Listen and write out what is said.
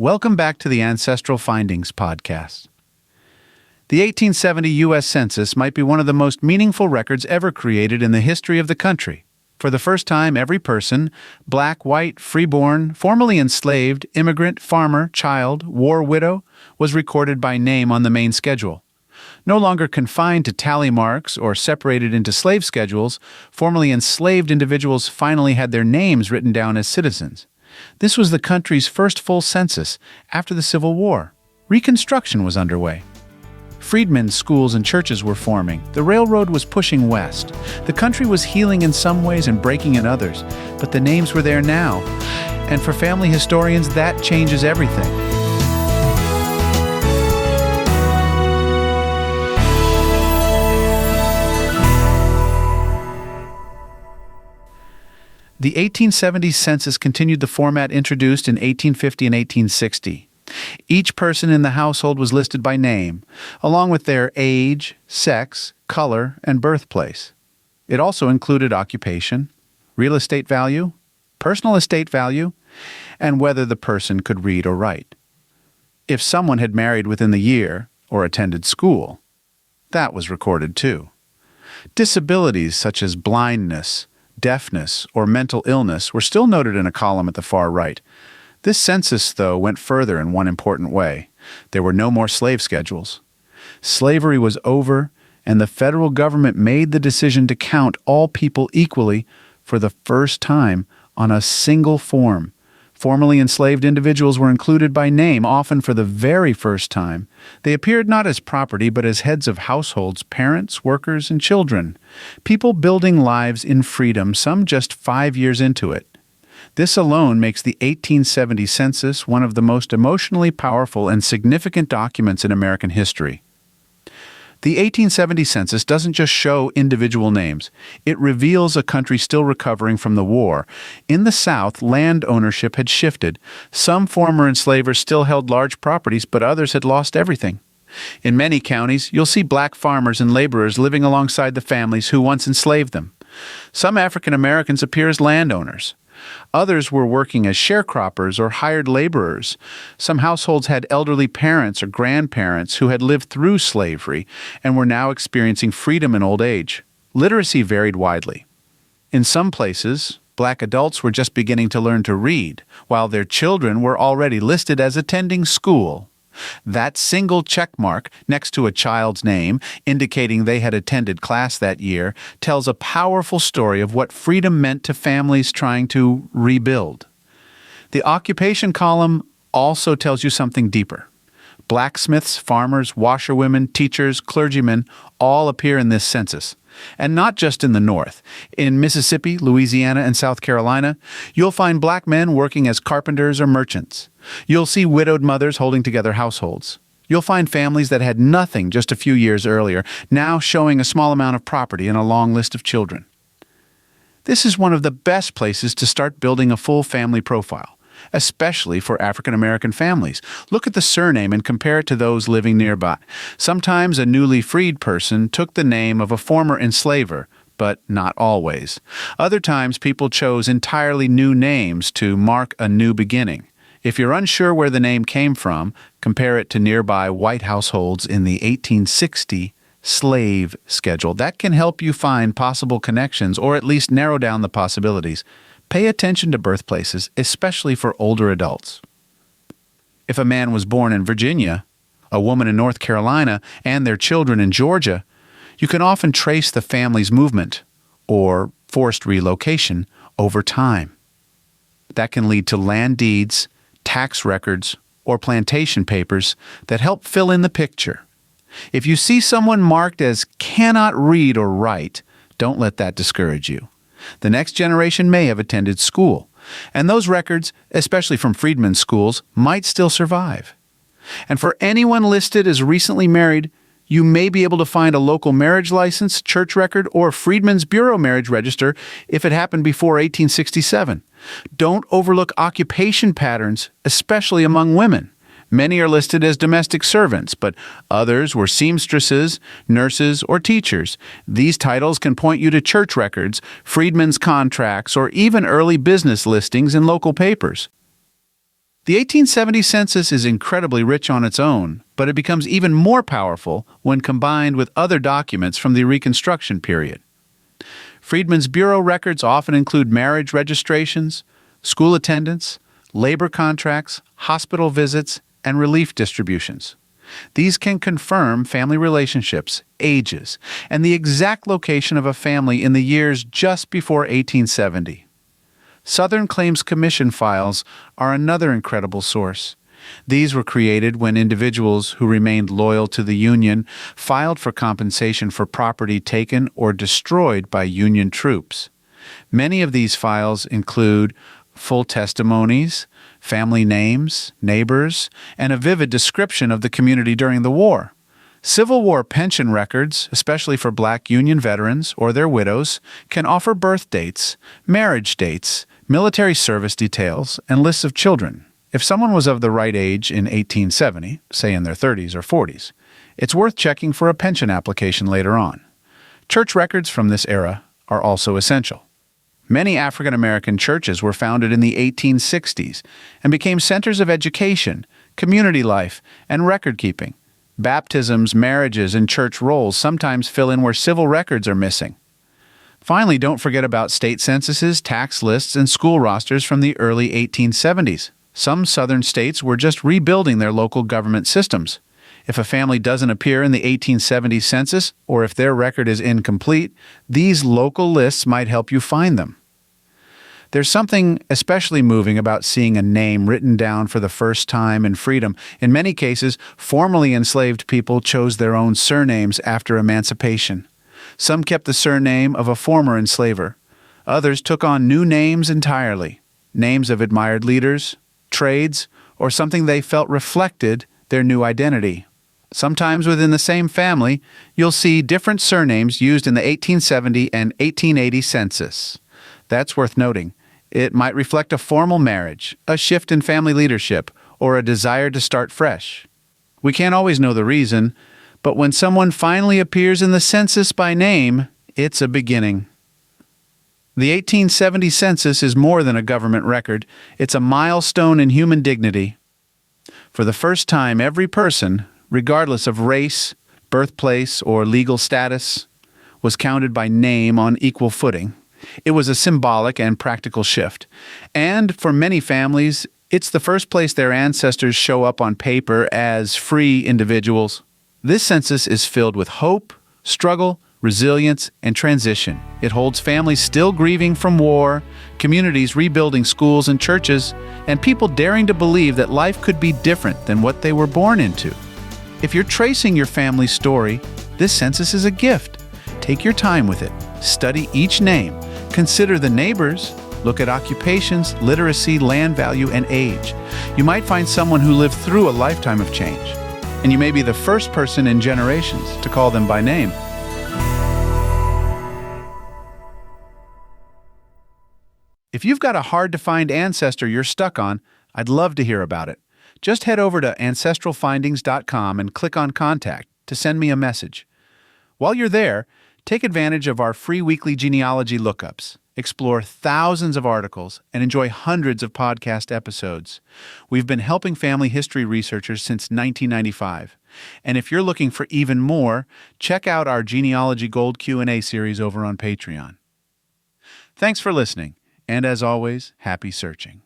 Welcome back to the Ancestral Findings podcast. The 1870 U.S. Census might be one of the most meaningful records ever created in the history of the country. For the first time, every person, black, white, freeborn, formerly enslaved, immigrant, farmer, child, war widow, was recorded by name on the main schedule. No longer confined to tally marks or separated into slave schedules, formerly enslaved individuals finally had their names written down as citizens. This was the country's first full census after the Civil War. Reconstruction was underway. Freedmen's schools and churches were forming. The railroad was pushing west. The country was healing in some ways and breaking in others, but the names were there now. And for family historians, that changes everything. The 1870 census continued the format introduced in 1850 and 1860. Each person in the household was listed by name, along with their age, sex, color, and birthplace. It also included occupation, real estate value, personal estate value, and whether the person could read or write. If someone had married within the year or attended school, that was recorded too. Disabilities such as blindness, deafness, or mental illness were still noted in a column at the far right. This census, though, went further in one important way. There were no more slave schedules. Slavery was over, and the federal government made the decision to count all people equally for the first time on a single form. Formerly enslaved individuals were included by name, often for the very first time. They appeared not as property, but as heads of households, parents, workers, and children. People building lives in freedom, some just 5 years into it. This alone makes the 1870 census one of the most emotionally powerful and significant documents in American history. The 1870 census doesn't just show individual names. It reveals a country still recovering from the war. In the South, land ownership had shifted. Some former enslavers still held large properties, but others had lost everything. In many counties, you'll see black farmers and laborers living alongside the families who once enslaved them. Some African Americans appear as landowners. Others were working as sharecroppers or hired laborers. Some households had elderly parents or grandparents who had lived through slavery and were now experiencing freedom in old age. Literacy varied widely. In some places, black adults were just beginning to learn to read, while their children were already listed as attending school. That single check mark next to a child's name, indicating they had attended class that year, tells a powerful story of what freedom meant to families trying to rebuild. The occupation column also tells you something deeper. Blacksmiths, farmers, washerwomen, teachers, clergymen all appear in this census. And not just in the North. In Mississippi, Louisiana, and South Carolina, you'll find black men working as carpenters or merchants. You'll see widowed mothers holding together households. You'll find families that had nothing just a few years earlier, now showing a small amount of property and a long list of children. This is one of the best places to start building a full family profile, especially for African American families. Look at the surname and compare it to those living nearby. Sometimes a newly freed person took the name of a former enslaver, but not always. Other times people chose entirely new names to mark a new beginning. If you're unsure where the name came from, compare it to nearby white households in the 1860 slave schedule. That can help you find possible connections or at least narrow down the possibilities. Pay attention to birthplaces, especially for older adults. If a man was born in Virginia, a woman in North Carolina, and their children in Georgia, you can often trace the family's movement or forced relocation over time. That can lead to land deeds, tax records, or plantation papers that help fill in the picture. If you see someone marked as cannot read or write, don't let that discourage you. The next generation may have attended school, and those records, especially from freedmen's schools, might still survive. And for anyone listed as recently married, you may be able to find a local marriage license, church record, or Freedmen's Bureau marriage register if it happened before 1867. Don't overlook occupation patterns, especially among women. Many are listed as domestic servants, but others were seamstresses, nurses, or teachers. These titles can point you to church records, freedmen's contracts, or even early business listings in local papers. The 1870 census is incredibly rich on its own, but it becomes even more powerful when combined with other documents from the Reconstruction period. Freedmen's Bureau records often include marriage registrations, school attendance, labor contracts, hospital visits, and relief distributions. These can confirm family relationships, ages, and the exact location of a family in the years just before 1870. Southern Claims Commission files are another incredible source. These were created when individuals who remained loyal to the Union filed for compensation for property taken or destroyed by Union troops. Many of these files include full testimonies, family names, neighbors, and a vivid description of the community during the war. Civil War pension records, especially for Black Union veterans or their widows, can offer birth dates, marriage dates, military service details, and lists of children. If someone was of the right age in 1870, say in their 30s or 40s, it's worth checking for a pension application later on. Church records from this era are also essential. Many African American churches were founded in the 1860s and became centers of education, community life, and record-keeping. Baptisms, marriages, and church rolls sometimes fill in where civil records are missing. Finally, don't forget about state censuses, tax lists, and school rosters from the early 1870s. Some southern states were just rebuilding their local government systems. If a family doesn't appear in the 1870 census, or if their record is incomplete, these local lists might help you find them. There's something especially moving about seeing a name written down for the first time in freedom. In many cases, formerly enslaved people chose their own surnames after emancipation. Some kept the surname of a former enslaver. Others took on new names entirely, names of admired leaders, trades, or something they felt reflected their new identity. Sometimes within the same family, you'll see different surnames used in the 1870 and 1880 census. That's worth noting. It might reflect a formal marriage, a shift in family leadership, or a desire to start fresh. We can't always know the reason, but when someone finally appears in the census by name, it's a beginning. The 1870 census is more than a government record. It's a milestone in human dignity. For the first time, every person, regardless of race, birthplace, or legal status, was counted by name on equal footing. It was a symbolic and practical shift. And for many families, it's the first place their ancestors show up on paper as free individuals. This census is filled with hope, struggle, resilience, and transition. It holds families still grieving from war, communities rebuilding schools and churches, and people daring to believe that life could be different than what they were born into. If you're tracing your family's story, this census is a gift. Take your time with it. Study each name. Consider the neighbors. Look at occupations, literacy, land value, and age. You might find someone who lived through a lifetime of change, and you may be the first person in generations to call them by name. If you've got a hard-to-find ancestor you're stuck on, I'd love to hear about it. Just head over to ancestralfindings.com and click on Contact to send me a message. While you're there, take advantage of our free weekly genealogy lookups. Explore thousands of articles and enjoy hundreds of podcast episodes. We've been helping family history researchers since 1995. And if you're looking for even more, check out our Genealogy Gold Q&A series over on Patreon. Thanks for listening, and as always, happy searching.